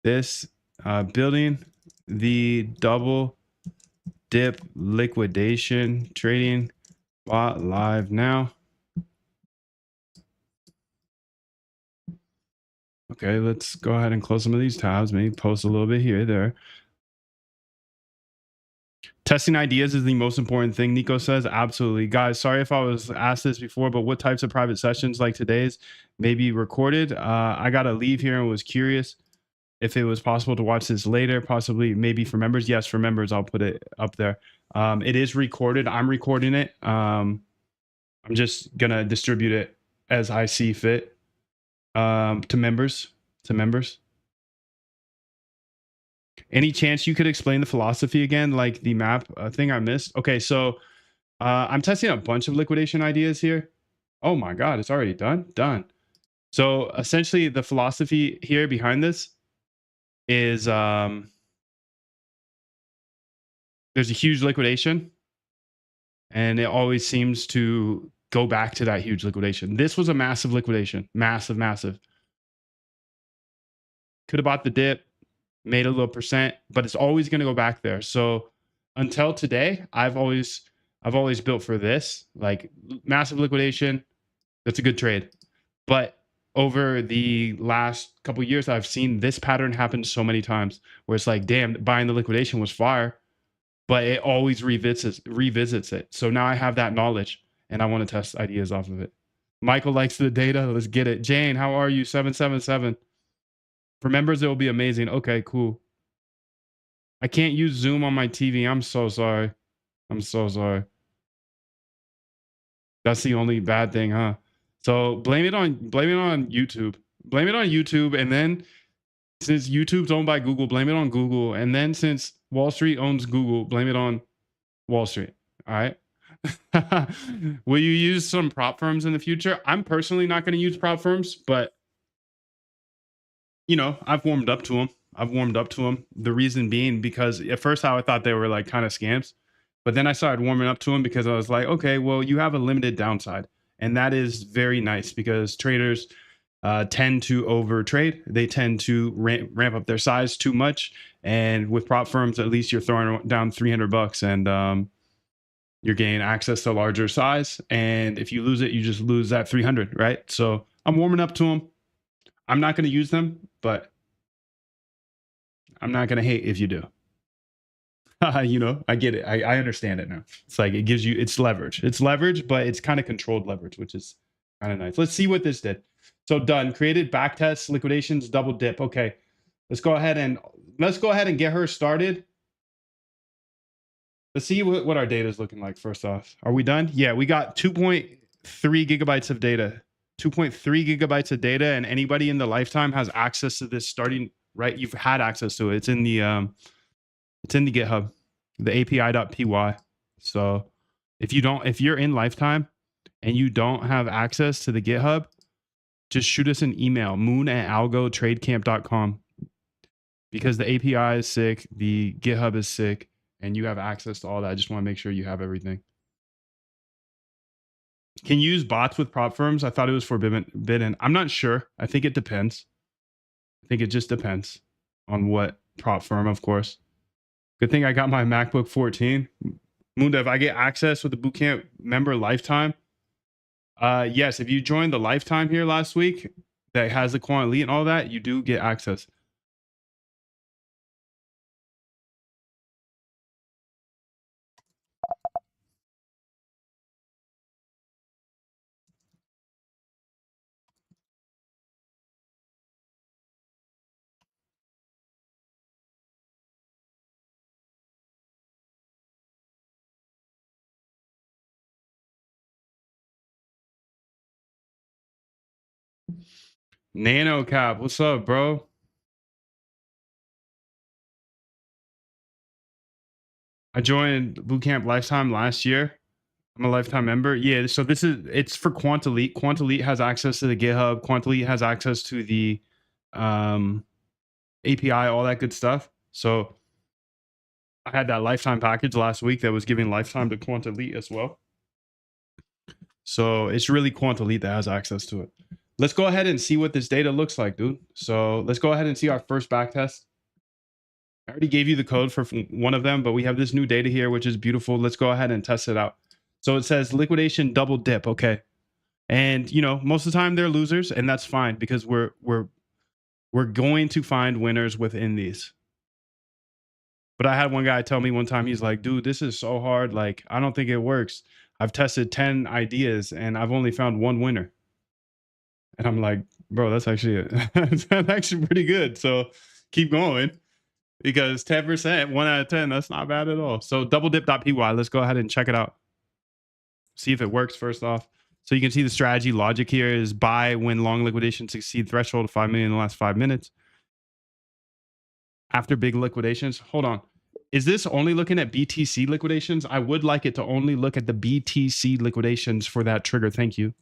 this building the double dip liquidation trading bot live now. Okay, let's go ahead and close some of these tabs, maybe post a little bit here, there. Testing ideas is the most important thing, Nico says. Absolutely. Guys, sorry if I was asked this before, but what types of private sessions like today's may be recorded? I got to leave here and was curious if it was possible to watch this later, possibly maybe for members. Yes, for members, I'll put it up there. It is recorded. I'm recording it. I'm just going to distribute it as I see fit to members. Any chance you could explain the philosophy again, like the map thing I missed? Okay, so I'm testing a bunch of liquidation ideas here. Oh my God, it's already done? Done. So essentially the philosophy here behind this is there's a huge liquidation and it always seems to go back to that huge liquidation. This was a massive liquidation, massive. Could have bought the dip, made a little percent, but it's always going to go back there. So until today, I've always built for this, like massive liquidation. That's a good trade. But over the last couple of years, I've seen this pattern happen so many times where it's like, damn, buying the liquidation was fire, but it always revisits it. So now I have that knowledge and I want to test ideas off of it. Michael likes the data. Let's get it. Jane, how are you? 777. For members, it will be amazing. Okay, cool. I can't use Zoom on my TV. I'm so sorry. That's the only bad thing, huh? So blame it on YouTube. Blame it on YouTube, and then since YouTube's owned by Google, blame it on Google, and then since Wall Street owns Google, blame it on Wall Street. All right. Will you use some prop firms in the future? I'm personally not going to use prop firms, but you know, I've warmed up to them. The reason being because at first I thought they were like kind of scams, but then I started warming up to them because I was like, okay, well, you have a limited downside. And that is very nice because traders tend to overtrade. They tend to ramp up their size too much. And with prop firms, at least you're throwing down $300 and you're gaining access to a larger size. And if you lose it, you just lose that 300, right? So I'm warming up to them. I'm not going to use them, but I'm not going to hate if you do. You know, I get it. I understand it now. It's like it gives you, it's leverage. It's leverage, but it's kind of controlled leverage, which is kind of nice. Let's see what this did. So done. Created backtest, liquidations, double dip. Okay. Let's go ahead and get her started. Let's see what our data is looking like first off. Are we done? Yeah, we got 2.3 gigabytes of data. 2.3 gigabytes of data, and anybody in the lifetime has access to this starting, right? You've had access to it. It's in the GitHub, the API.py. So if you're in lifetime and you don't have access to the GitHub, just shoot us an email, moon@algotradecamp.com, because the API is sick, the GitHub is sick, and you have access to all that. I just want to make sure you have everything. Can you use bots with prop firms? I thought it was forbidden. I'm not sure. I think it depends. I think it just depends on what prop firm, of course. Good thing I got my MacBook 14. Moondev, I get access with the bootcamp member lifetime. Yes, if you joined the lifetime here last week that has the quant elite and all that, you do get access. Nano Cap, what's up, bro? I joined bootcamp lifetime last year. I'm a lifetime member. Yeah, so it's for Quant Elite. Quant Elite has access to the GitHub. Quant Elite has access to the API, all that good stuff. So I had that lifetime package last week that was giving lifetime to Quant Elite as well. So it's really Quant Elite that has access to it. let's go ahead and see what this data looks like, dude. So let's go ahead and see our first back test. I already gave you the code for one of them, but we have this new data here, which is beautiful. Let's go ahead and test it out. So it says liquidation double dip. Okay. And you know, most of the time they're losers, and that's fine because we're going to find winners within these. But I had one guy tell me one time, he's like, dude, this is so hard. Like, I don't think it works. I've tested 10 ideas and I've only found one winner. And I'm like, bro, that's actually that's actually pretty good. So keep going. Because 10%, 1 out of 10, that's not bad at all. So doubledip.py, let's go ahead and check it out. See if it works first off. So you can see the strategy logic here is buy when long liquidations exceed threshold of 5 million in the last 5 minutes. After big liquidations, hold on. Is this only looking at BTC liquidations? I would like it to only look at the BTC liquidations for that trigger. Thank you.